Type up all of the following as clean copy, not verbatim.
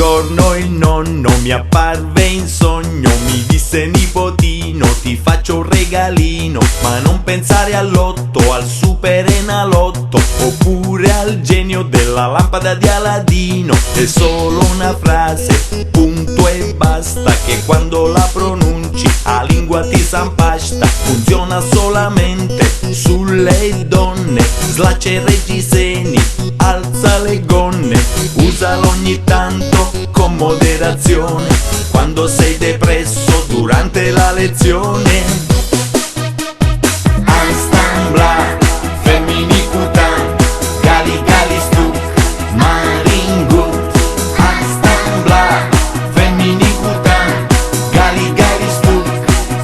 giorno il nonno mi apparve in sogno, mi disse: nipotino, ti faccio un regalino, ma non pensare all'otto, al super enalotto, oppure al genio della lampada di Aladino. È solo una frase, punto e basta, che quando la pronunci a lingua ti s'impasta. Funziona solamente sulle donne, slaccia i reggiseni, alza le gonne, usalo ogni tanto con moderazione, quando sei depresso durante la lezione. Anstambla, femminikutan, gali gali stuk, maringut. Anstambla, femminikutan, gali gali stuk,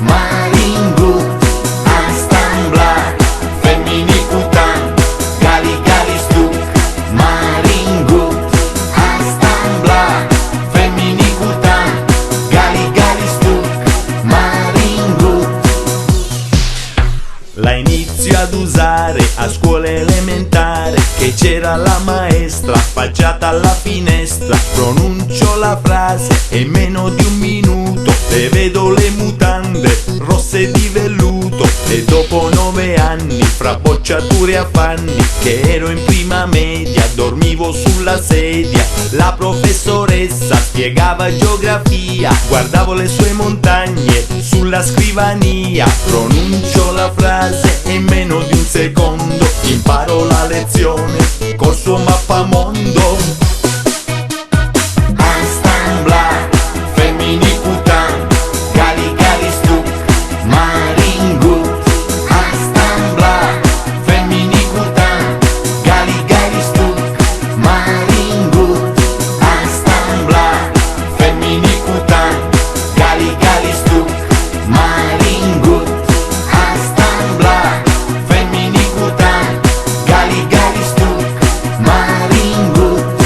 maringut. Anstambla, femminikutan, gali gali stuk, maringut. Anstambla, femminikutan, gali gali stuk, maringut. La inizio ad usare a scuola elementare, che c'era la maestra affacciata alla finestra. Pronuncio la frase e in meno di un minuto le vedo le mutande rosse di velluto. E dopo 9 anni, fra bocciature e affanni, che ero in prima media, dormivo sulla sedia. La professoressa spiegava geografia, guardavo le sue montagne sulla scrivania. Pronuncio la frase e in meno di un secondo imparo la lezione col suo mappamondo. Anstambla, femminikutan, gali gali stuk, maringut. Anstambla, femminikutan, gali gali stuk, maringut. Anstambla, femminikutan, gali gali stuk, maringut. Anstambla, femminikutan, gali gali stuk, maringut.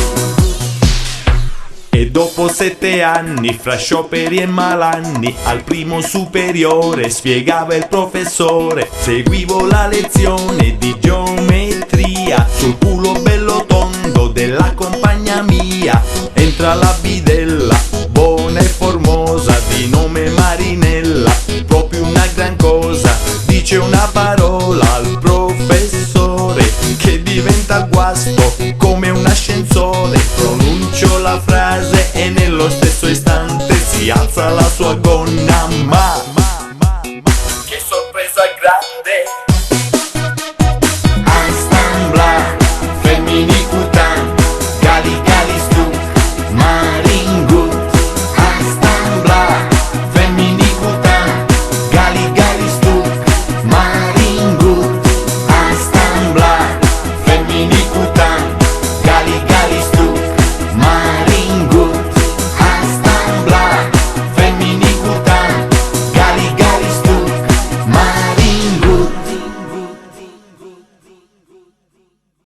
E dopo 7 anni, fra scioperi e malanni, al primo superiore spiegava il professore. Seguivo la lezione di geometria sul culo bello tondo della